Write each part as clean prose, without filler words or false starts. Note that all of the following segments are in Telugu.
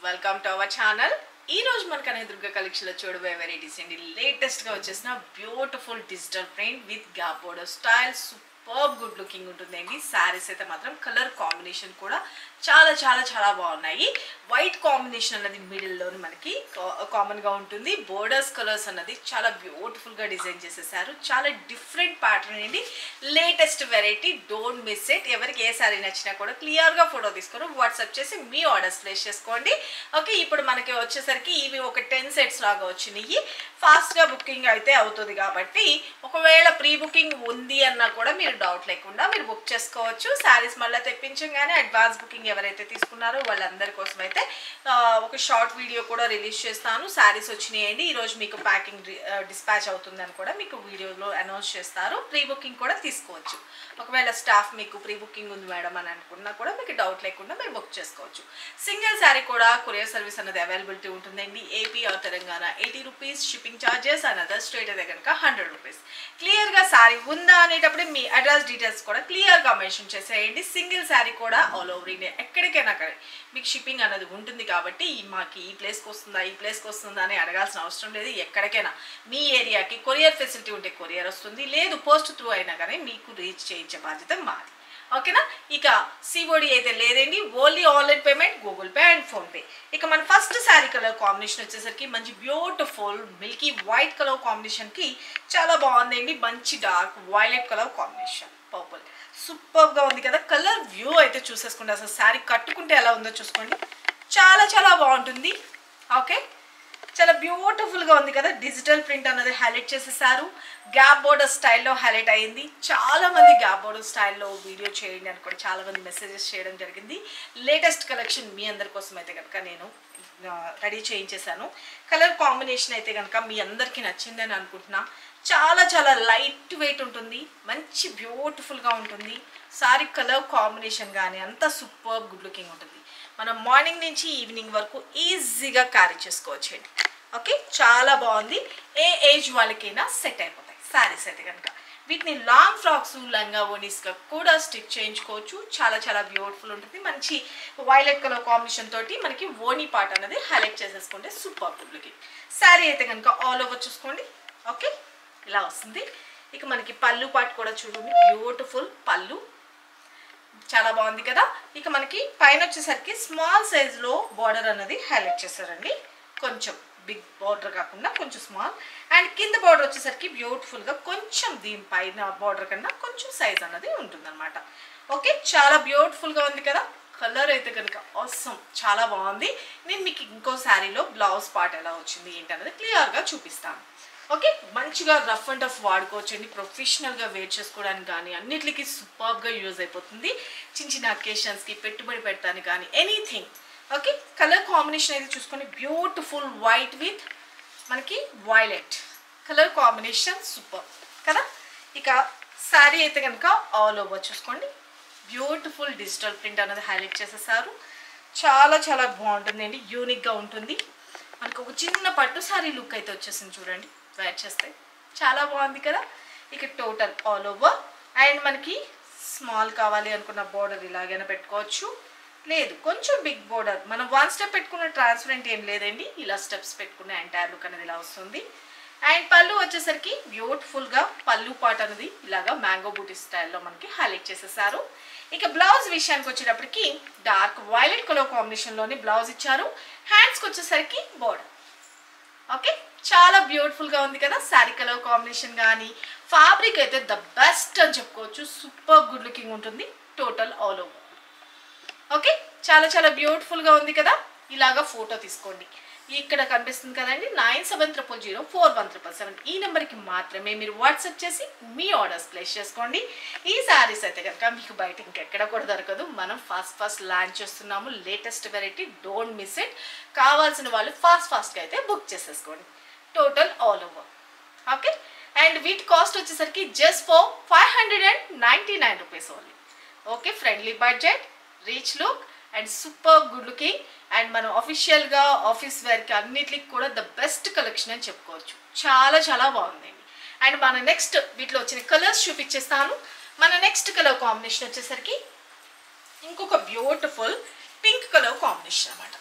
Welcome to our channel. ఈ రోజు మనకు అనే దుర్గా కలెక్షన్ లో చూడబోయే వెరైటీస్ అండి. లేటెస్ట్ గా వచ్చేసిన beautiful digital print with gap border style super good looking ఉంటుందండి. శారీస్ అయితే మాత్రం కలర్ కాంబినేషన్ కూడా చాలా చాలా చాలా బాగున్నాయి. వైట్ కాంబినేషన్ అన్నది మిడిల్ లో మనకి కామన్ గా ఉంటుంది. బోర్డర్స్ కలర్స్ అన్నది చాలా బ్యూటిఫుల్ గా డిజైన్ చేసేసారు. చాలా డిఫరెంట్ ప్యాటర్న్ అండి. Latest variety, don't miss it. ఎవరికి ఏ శారీ నచ్చినా కూడా క్లియర్ గా ఫోటో తీసుకొని వాట్సాప్ చేసి మీ ఆర్డర్స్ ప్లేస్ చేసుకోండి. ఓకే, ఇప్పుడు మనకి వచ్చేసరికి ఇవి ఒక 10 సెట్స్ లాగా వచ్చినాయి. ఫాస్ట్ గా బుకింగ్ అయితే అవుతుంది కాబట్టి ఒకవేళ ప్రీ బుకింగ్ ఉంది అన్నా కూడా మీరు డౌట్ లేకుండా మీరు బుక్ చేసుకోవచ్చు. శారీస్ మళ్ళీ తెప్పించగానే అడ్వాన్స్ బుకింగ్ ఎవరైతే తీసుకున్నారో వాళ్ళందరి కోసం అయితే ఒక షార్ట్ వీడియో కూడా రిలీజ్ చేస్తాను. శారీస్ వచ్చినాయండి, ఈరోజు మీకు ప్యాకింగ్ డిస్పాచ్ అవుతుందని కూడా మీకు వీడియోలో అనౌన్స్ చేస్తారు. ప్రీ బుకింగ్ కూడా తీసుకోవచ్చు. ఒకవేళ స్టాఫ్ మీకు ప్రీ బుకింగ్ ఉంది మేడం అని అనుకున్నా కూడా మీకు డౌట్ లేకుండా మీరు బుక్ చేసుకోవచ్చు. సింగిల్ శారీ కూడా కొరియర్ సర్వీస్ అనేది అవైలబిలిటీ ఉంటుందండి. AP or Telangana 80 rupees, shipping charges. And other state అయితే కనుక 100 రూపీస్. క్లియర్గా శారీ ఉందా అనేటప్పుడు మీ అడ్రస్ డీటెయిల్స్ కూడా క్లియర్గా మెన్షన్ చేసేయండి. సింగిల్ శారీ కూడా ఆల్ ఓవర్ ఇండియా ఎక్కడికైనా అక్కడ మీకు షిప్పింగ్ అనేది ఉంటుంది కాబట్టి మాకు ఈ ప్లేస్కి వస్తుందా ఈ ప్లేస్కి వస్తుందా అని అడగాల్సిన అవసరం లేదు. ఎక్కడికైనా మీ ఏరియాకి కొరియర్ ఫెసిలిటీ ఉంటే కొరియర్ వస్తుంది, లేదు పోస్ట్ త్రూ అయినా కానీ మీకు రీచ్ చేయించే బాధ్యత మాది. ఓకేనా? ఇక సిఓడి అయితే లేదండి, only online payment, Google pay and PhonePe. ఇక మన ఫస్ట్ శారీ కలర్ కాంబినేషన్ వచ్చేసరికి మంచి బ్యూటిఫుల్ మిల్కీ వైట్ కలర్ కాంబినేషన్కి చాలా బాగుందండి. మంచి dark violet colour combination, purple సూపర్గా ఉంది కదా. కలర్ వ్యూ అయితే చూసేసుకోండి, అసలు శారీ కట్టుకుంటే ఎలా ఉందో చూసుకోండి. చాలా చాలా బాగుంటుంది. ఓకే, చాలా బ్యూటిఫుల్గా ఉంది కదా. డిజిటల్ ప్రింట్ అన్నది హైలైట్ చేసేసారు. గ్యాప్ బోర్డర్ స్టైల్లో హైలైట్ అయింది. చాలామంది గ్యాప్ బోర్డర్ స్టైల్లో వీడియో చేయండి అని కూడా చాలామంది మెసేజెస్ చేయడం జరిగింది. లేటెస్ట్ కలెక్షన్ మీ అందరి కోసం అయితే కనుక నేను రెడీ చేయించేసాను. కలర్ కాంబినేషన్ అయితే కనుక మీ అందరికీ నచ్చిందని అనుకుంటున్నా. చాలా చాలా లైట్ వెయిట్ ఉంటుంది, మంచి బ్యూటిఫుల్గా ఉంటుంది. సారీ కలర్ కాంబినేషన్ కానీ అంతా సూపర్ గుడ్ లుకింగ్ ఉంటుంది. మనం మార్నింగ్ నుంచి ఈవినింగ్ వరకు ఈజీగా క్యారీ చేసుకోవచ్చండి. ఓకే, చాలా బాగుంది. ఏ ఏజ్ వాళ్ళకైనా సెట్ అయిపోతాయి శారీస్ అయితే కనుక. వీటిని లాంగ్ ఫ్రాక్స్, లంగా ఓనీస్గా కూడా స్టిచ్ చేయించుకోవచ్చు. చాలా చాలా బ్యూటిఫుల్ ఉంటుంది. మంచి వైలెట్ కలర్ కాంబినేషన్ తోటి మనకి ఓనీ పార్ట్ అనేది హైలైట్ చేసేసుకుంటే సూపర్ గుడ్ లుకింగ్. శారీ అయితే కనుక ఆల్ ఓవర్ చూసుకోండి. ఓకే, ఇలా వస్తుంది. ఇక మనకి పళ్ళు పార్ట్ కూడా చూడండి, బ్యూటిఫుల్ పళ్ళు చాలా బాగుంది కదా. ఇక మనకి పైన వచ్చేసరికి స్మాల్ సైజులో బార్డర్ అన్నది హైలైట్ చేశారండి. కొంచెం బిగ్ బార్డర్ కాకుండా కొంచెం స్మాల్. అండ్ కింద బార్డర్ వచ్చేసరికి బ్యూటిఫుల్గా కొంచెం దీని పైన బార్డర్ కన్నా కొంచెం సైజ్ అన్నది ఉంటుందన్నమాట. ఓకే, చాలా బ్యూటిఫుల్గా ఉంది కదా. కలర్ అయితే కనుక అవసరం చాలా బాగుంది. నేను మీకు ఇంకో శారీలో బ్లౌజ్ పార్ట్ ఎలా వచ్చింది ఏంటనేది క్లియర్గా చూపిస్తాను. ఓకే, మంచిగా రఫ్ అండ్ టఫ్ వాడుకోవచ్చండి. ప్రొఫెషనల్గా వేర్ చేసుకోవడానికి కానీ అన్నిటికీ సూపర్గా యూజ్ అయిపోతుంది. చిన్న చిన్న అకేషన్స్కి పెట్టుబడి పెట్టడానికి కానీ ఎనీథింగ్. ఓకే, కలర్ కాంబినేషన్ అయితే చూసుకొని బ్యూటిఫుల్ వైట్ విత్ మనకి వైలెట్ కలర్ కాంబినేషన్ సూపర్ కదా. ఇక శారీ అయితే కనుక ఆల్ ఓవర్ చూసుకోండి, బ్యూటిఫుల్ డిజిటల్ ప్రింట్ అనేది హైలైట్ చేసేసారు. చాలా చాలా బాగుంటుందండి, యూనిక్గా ఉంటుంది. మనకు ఒక చిన్న పట్టు శారీ లుక్ అయితే వచ్చేసింది చూడండి వేర్ చేస్తే. చాలా బాగుంది కదా. ఇక టోటల్ ఆల్ ఓవర్. అండ్ మనకి స్మాల్ కావాలి అనుకున్న బోర్డర్ ఇలాగైనా పెట్టుకోవచ్చు, లేదు కొంచెం బిగ్ బోర్డర్ మనం 1 స్టెప్ పెట్టుకున్న ట్రాన్స్పరెంట్ ఏం లేదండి, ఇలా స్టెప్స్ పెట్టుకున్న ఎంటైర్ లుక్ అనేది ఇలా వస్తుంది. అండ్ పళ్ళు వచ్చేసరికి బ్యూటిఫుల్గా పళ్ళు పార్ట్ అనేది ఇలాగా మ్యాంగో బూటీ స్టైల్లో మనకి హైలైట్ చేసేసారు. ఇక బ్లౌజ్ విషయానికి వచ్చేటప్పటికి డార్క్ వైలెట్ కలర్ కాంబినేషన్లోని బ్లౌజ్ ఇచ్చారు. హ్యాండ్స్కి వచ్చేసరికి బోర్డర్. ఓకే, చాలా బ్యూటిఫుల్గా ఉంది కదా. శారీ కలర్ కాంబినేషన్ కానీ ఫ్యాబ్రిక్ అయితే ద బెస్ట్ అని చెప్పుకోవచ్చు. సూపర్ గుడ్ లుకింగ్ ఉంటుంది టోటల్ ఆల్ ఓవర్. ఓకే, చాలా చాలా బ్యూటిఫుల్గా ఉంది కదా. ఇలాగా ఫోటో తీసుకోండి. ఇక్కడ కనిపిస్తుంది కదండి 9700041777 ఈ నెంబర్కి మాత్రమే మీరు వాట్సాప్ చేసి మీ ఆర్డర్స్ ప్లేస్ చేసుకోండి. ఈ శారీస్ అయితే కనుక మీకు బయట ఇంకెక్కడ కూడా దొరకదు. మనం ఫాస్ట్ లాంచ్ చేస్తున్నాము. Latest variety, don't miss it. కావాల్సిన వాళ్ళు ఫాస్ట్గా అయితే బుక్ చేసేసుకోండి total all over. Okay, and వీటి కాస్ట్ వచ్చేసరికి just for 599 rupees only. Okay, friendly budget, rich look and super good looking. And మనం అఫీషియల్గా ఆఫీస్ వేర్కి అన్నిటికి కూడా ద బెస్ట్ కలెక్షన్ అని చెప్పుకోవచ్చు. చాలా చాలా బాగుందండి. అండ్ మన నెక్స్ట్ వీటిలో వచ్చిన కలర్స్ చూపించేస్తాను. మన నెక్స్ట్ కలర్ కాంబినేషన్ వచ్చేసరికి ఇంకొక బ్యూటిఫుల్ పింక్ కలర్ కాంబినేషన్ అన్నమాట.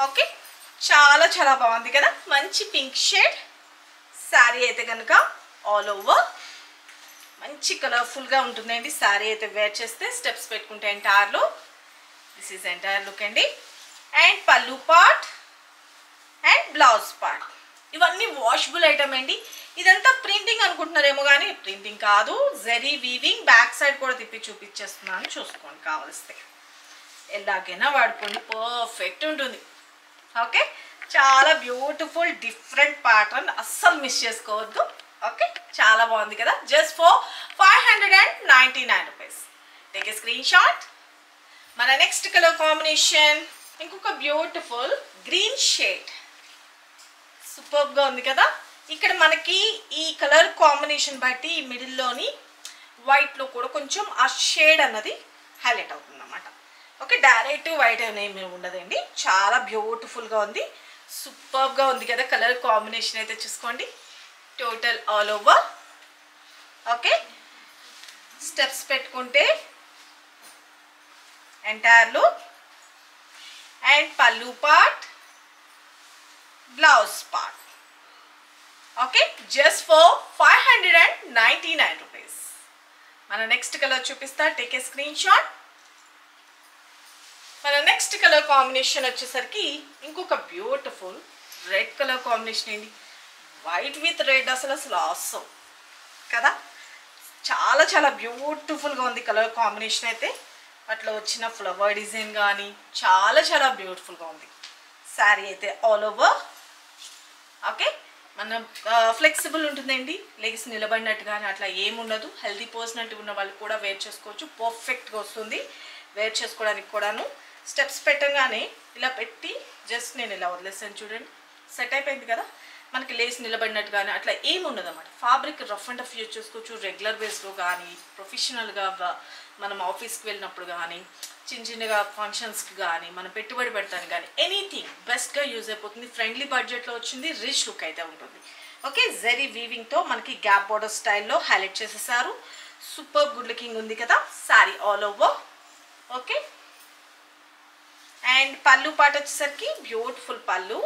ఓకే, చాలా చాలా బాగుంది కదా, మంచి పింక్ షేడ్ శారీ అయితే కనుక ఆల్ ఓవర్ మంచి కలర్ఫుల్గా ఉంటుందండి. శారీ అయితే వేర్ చేస్తే స్టెప్స్ పెట్టుకుంటే ఎంటైర్లో దిస్ ఈజ్ ఎంటైర్ లుక్ అండి. And pallu part and blouse part ఇవన్నీ వాషబుల్ ఐటమ్ అండి. ఇదంతా ప్రింటింగ్ అనుకుంటున్నారేమో కానీ ప్రింటింగ్ కాదు, జరీ వీవింగ్. బ్యాక్ సైడ్ కూడా తిప్పి చూపించేస్తున్నాను, చూసుకోండి కావలిస్తే. ఎలాగైనా వాడుకోండి, పర్ఫెక్ట్ ఉంటుంది. ఓకే, చాలా బ్యూటిఫుల్ డిఫరెంట్ ప్యాటర్న్, అస్సలు మిస్ చేసుకోవద్దు. ఓకే, చాలా బాగుంది కదా, just for 599 rupees. Take a screen shot. మన నెక్స్ట్ కలర్ కాంబినేషన్ ఇంకొక బ్యూటిఫుల్ గ్రీన్ షేడ్, సూపర్గా ఉంది కదా. ఇక్కడ మనకి ఈ కలర్ కాంబినేషన్ బట్టి ఈ మిడిల్లోని వైట్లో కూడా కొంచెం ఆ షేడ్ అన్నది హైలైట్ అవుతుంది అన్నమాట. ఓకే, డైరెక్ట్ వైట్ అనేమి ఉండదండి, చాలా బ్యూటిఫుల్గా ఉంది, సూపర్గా ఉంది కదా. కలర్ కాంబినేషన్ అయితే చూసుకోండి, total all over. Okay, steps పెట్టుకుంటే entire look and pallu part, blouse part. Okay, just for 599 rupees. మన నెక్స్ట్ కలర్ చూపిస్తా, టేక్ ఏ స్క్రీన్ షాట్. మన నెక్స్ట్ కలర్ కాంబినేషన్ వచ్చేసరికి ఇంకొక బ్యూటిఫుల్ రెడ్ కలర్ కాంబినేషన్ అండి. వైట్ విత్ రెడ్ అసలు ఆసమ్ కదా, చాలా చాలా బ్యూటిఫుల్గా ఉంది కలర్ కాంబినేషన్ అయితే. అట్లా వచ్చిన ఫ్లవర్ డిజైన్ కానీ చాలా చాలా బ్యూటిఫుల్గా ఉంది. శారీ అయితే ఆల్ ఓవర్. ఓకే, మన ఫ్లెక్సిబుల్ ఉంటుందండి, లెగ్స్ నిలబడినట్టు కానీ అట్లా ఏముండదు. హెల్దీ పర్సనాలిటీ ఉన్న వాళ్ళు కూడా వేర్ చేసుకోవచ్చు, పర్ఫెక్ట్గా వస్తుంది వేర్ చేసుకోవడానికి కూడాను. స్టెప్స్ పెట్టగానే ఇలా పెట్టి జస్ట్ నేను ఇలా వదిలేస్తాను చూడండి, సెట్ అయిపోయింది కదా. మనకి లేస్ నిలబడినట్టు కానీ అట్లా ఏముండదు అన్నమాట. Fabric rough and tough use చేసుకోవచ్చు, రెగ్యులర్ బేస్లో కానీ ప్రొఫెషనల్గా మనం ఆఫీస్కి వెళ్ళినప్పుడు కానీ చిన్నగా ఫంక్షన్స్కి కానీ మనం పెట్టుబడి పెడతాను కానీ ఎనీథింగ్ బెస్ట్గా యూజ్ అయిపోతుంది. ఫ్రెండ్లీ బడ్జెట్లో వచ్చింది, రిచ్ లుక్ అయితే ఉంటుంది. ఓకే, జరీ వీవింగ్తో మనకి గ్యాప్ బోర్డర్ స్టైల్లో హైలైట్ చేసేసారు, సూపర్ గుడ్ లుకింగ్ ఉంది కదా. Sari all over. Okay, and పళ్ళు పాట వచ్చేసరికి బ్యూటిఫుల్ పళ్ళు.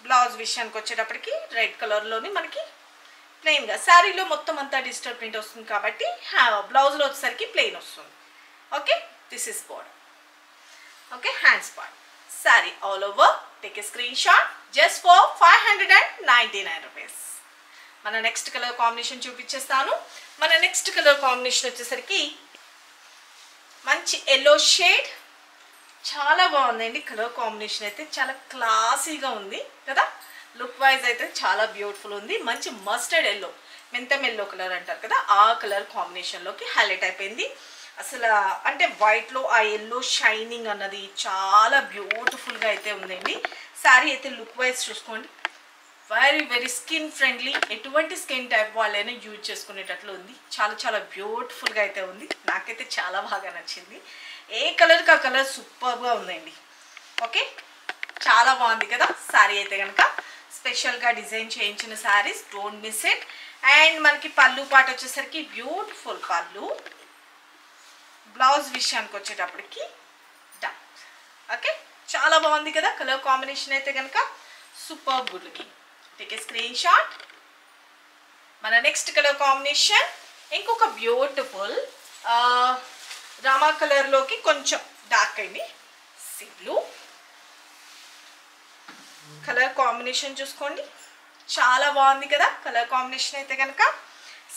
బ్లౌజ్ విషయానికి వచ్చేటప్పటికి రెడ్ కలర్లోని మనకి ప్లెయిన్గా, శారీలో మొత్తం అంతా డిజిటల్ ప్రింట్ వస్తుంది కాబట్టి బ్లౌజ్లో వచ్చేసరికి ప్లెయిన్ వస్తుంది. Okay, this is border. Okay, hands part. Sari all over. Take a screen shot, just for 599 rupees. మన నెక్స్ట్ కలర్ కాంబినేషన్ చూపించేస్తాను. మన నెక్స్ట్ కలర్ కాంబినేషన్ వచ్చేసరికి మంచి ఎల్లో షేడ్, చాలా బాగుందండి కలర్ కాంబినేషన్ అయితే, చాలా క్లాసీగా ఉంది కదా. లుక్ వైజ్ అయితే చాలా బ్యూటిఫుల్ ఉంది. మంచి మస్టర్డ్ ఎల్లో, మెంతం ఎల్లో కలర్ అంటారు కదా, ఆ కలర్ కాంబినేషన్లోకి హైలైట్ అయిపోయింది. అసలు అంటే వైట్లో ఆ ఎల్లో షైనింగ్ అన్నది చాలా బ్యూటిఫుల్గా అయితే ఉందండి. శారీ అయితే లుక్ వైజ్ చూసుకోండి, వెరీ వెరీ స్కిన్ ఫ్రెండ్లీ, ఎటువంటి స్కిన్ టైప్ వాళ్ళైనా యూజ్ చేసుకునేటట్లు ఉంది. చాలా చాలా బ్యూటిఫుల్గా అయితే ఉంది, నాకైతే చాలా బాగా నచ్చింది. ఏ కలర్కి ఆ కలర్ సూపర్గా ఉందండి. ఓకే, చాలా బాగుంది కదా. శారీ అయితే కనుక స్పెషల్గా డిజైన్ చేయించిన saris, don't miss it. And మనకి పళ్ళు పాట వచ్చేసరికి బ్యూటిఫుల్ పళ్ళు. బ్లౌజ్ విషయానికి వచ్చేటప్పటికి డార్క్. ఓకే, చాలా బాగుంది కదా కలర్ కాంబినేషన్ అయితే కనుక, super good looking. Take a screen shot. మన నెక్స్ట్ కలర్ కాంబినేషన్ ఇంకొక బ్యూటిఫుల్ రామా కలర్లోకి కొంచెం డార్క్ అండి, సీ బ్లూ కలర్ కాంబినేషన్ చూసుకోండి, చాలా బాగుంది కదా కలర్ కాంబినేషన్ అయితే కనుక.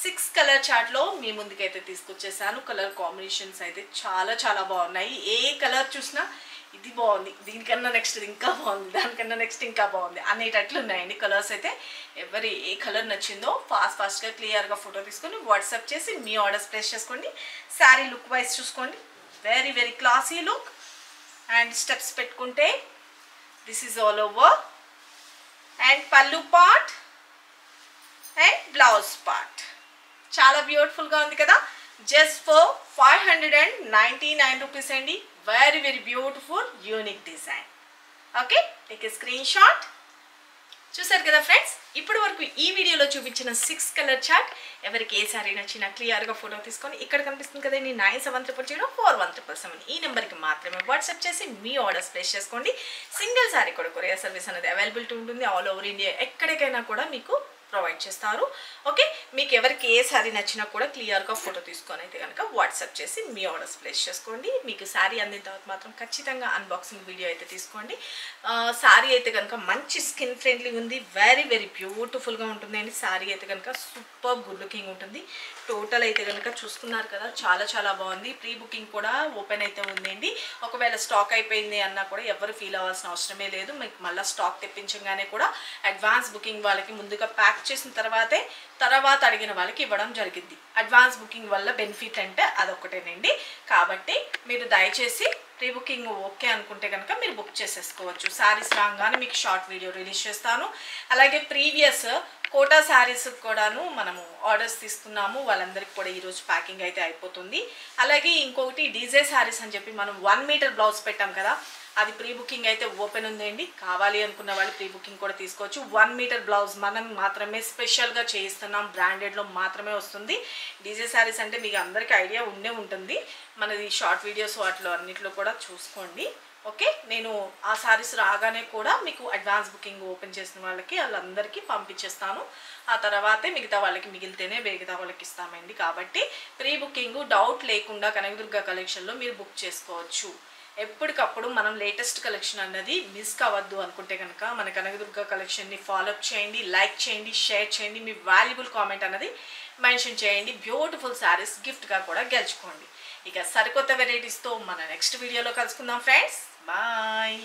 6 కలర్ చార్ట్లో మీ ముందుకైతే తీసుకొచ్చేసాను. కలర్ కాంబినేషన్స్ అయితే చాలా చాలా బాగున్నాయి. ఏ కలర్ చూసినా ఇది బాగుంది, దీనికన్నా నెక్స్ట్ ఇంకా బాగుంది, దానికన్నా నెక్స్ట్ ఇంకా బాగుంది అనేటట్లు ఉన్నాయండి కలర్స్ అయితే. ఎవరి ఏ కలర్ నచ్చిందో ఫాస్ట్గా క్లియర్గా ఫోటో తీసుకొని వాట్సాప్ చేసి మీ ఆర్డర్స్ ప్లేస్ చేసుకోండి. శారీ లుక్ వైజ్ చూసుకోండి, very very classy look. And steps పెట్టుకుంటే this is all over. And pallu part and blouse part చాలా బ్యూటిఫుల్గా ఉంది కదా. జస్ట్ ఫర్ 599 రూపీస్ అండి. Very very beautiful unique design. Okay, take a screenshot. చూసారు కదా ఫ్రెండ్స్, ఇప్పటి వరకు ఈ వీడియోలో చూపించిన 6 కలర్ చార్ట్ ఎవరికి ఏ సారీ నచ్చినా క్లియర్గా ఫోటో తీసుకొని ఇక్కడ కనిపిస్తుంది కదండి 9700 ఈ నెంబర్కి మాత్రమే వాట్సాప్ చేసి మీ ఆర్డర్స్ ప్లేస్ చేసుకోండి. సింగిల్ సారీ కూడా కొరియర్ సర్వీస్ అనేది అవైలబిలిటీ ఉంటుంది. ఆల్ ఓవర్ ఇండియా ఎక్కడికైనా కూడా మీకు ప్రొవైడ్ చేస్తారు. ఓకే, మీకు ఎవరికి ఏ శారీ నచ్చినా కూడా క్లియర్గా ఫోటో తీసుకొని అయితే కనుక వాట్సాప్ చేసి మీ ఆర్డర్స్ ప్లేస్ చేసుకోండి. మీకు శారీ అందిన తర్వాత మాత్రం ఖచ్చితంగా అన్బాక్సింగ్ వీడియో అయితే తీసుకోండి. శారీ అయితే కనుక మంచి స్కిన్ ఫ్రెండ్లీ ఉంది, వెరీ వెరీ బ్యూటిఫుల్గా ఉంటుంది అండి. శారీ అయితే కనుక సూపర్ గుడ్ లుకింగ్ ఉంటుంది. టోటల్ అయితే కనుక చూసుకున్నారు కదా, చాలా చాలా బాగుంది. ప్రీ బుకింగ్ కూడా ఓపెన్ అయితే ఉందండి. ఒకవేళ స్టాక్ అయిపోయింది అన్నా కూడా ఎవరు ఫీల్ అవ్వాల్సిన అవసరమే లేదు. మీకు మళ్ళీ స్టాక్ తెప్పించగానే కూడా అడ్వాన్స్ బుకింగ్ వాళ్ళకి ముందుగా ప్యాక్ చేసిన తర్వాత అడిగిన వాళ్ళకి ఇవ్వడం జరిగింది. అడ్వాన్స్ బుకింగ్ వల్ల బెనిఫిట్ అంటే అదొకటేనండి. కాబట్టి మీరు దయచేసి ప్రీ బుకింగ్ ఓకే అనుకుంటే కనుక మీరు బుక్ చేసేసుకోవచ్చు. శారీస్ రాగానే మీకు షార్ట్ వీడియో రిలీజ్ చేస్తాను. అలాగే ప్రీవియస్ కోటా శారీస్ కూడాను మనము ఆర్డర్స్ తీసుకున్నాము, వాళ్ళందరికీ కూడా ఈరోజు ప్యాకింగ్ అయితే అయిపోతుంది. అలాగే ఇంకొకటి డీజే శారీస్ అని చెప్పి మనం 1 మీటర్ బ్లౌజ్ పెట్టాం కదా, అది ప్రీ బుకింగ్ అయితే ఓపెన్ ఉందండి. కావాలి అనుకున్న వాళ్ళు ప్రీ బుకింగ్ కూడా తీసుకోవచ్చు. 1 మీటర్ బ్లౌజ్ మనం మాత్రమే స్పెషల్గా చేయిస్తున్నాం, బ్రాండెడ్లో మాత్రమే వస్తుంది. డీజే శారీస్ అంటే మీకు అందరికీ ఐడియా ఉండే ఉంటుంది. మనది షార్ట్ వీడియోస్ వాటిలో అన్నిట్లో కూడా చూసుకోండి. ఓకే, నేను ఆ శారీస్ రాగానే కూడా మీకు అడ్వాన్స్ బుకింగ్ ఓపెన్ చేసిన వాళ్ళకి వాళ్ళందరికీ పంపించేస్తాను. ఆ తర్వాతే మిగతా వాళ్ళకి మిగిలితేనే మిగతా వాళ్ళకి ఇస్తామండి. కాబట్టి ప్రీ బుకింగ్ డౌట్ లేకుండా కనకదుర్గ కలెక్షన్లో మీరు బుక్ చేసుకోవచ్చు. ఎప్పటికప్పుడు మనం లేటెస్ట్ కలెక్షన్ అన్నది మిస్ కావద్దు అనుకుంటే కనుక మన కనకదుర్గ కలెక్షన్ని ఫాలోఅప్ చేయండి, లైక్ చేయండి, షేర్ చేయండి, మీ వాల్యుబుల్ కామెంట్ అన్నది మెన్షన్ చేయండి. బ్యూటిఫుల్ శారీస్ గిఫ్ట్గా కూడా గెలుచుకోండి. ఇక సరికొత్త వెరైటీస్తో మన నెక్స్ట్ వీడియోలో కలుసుకుందాం ఫ్రెండ్స్. బాయ్.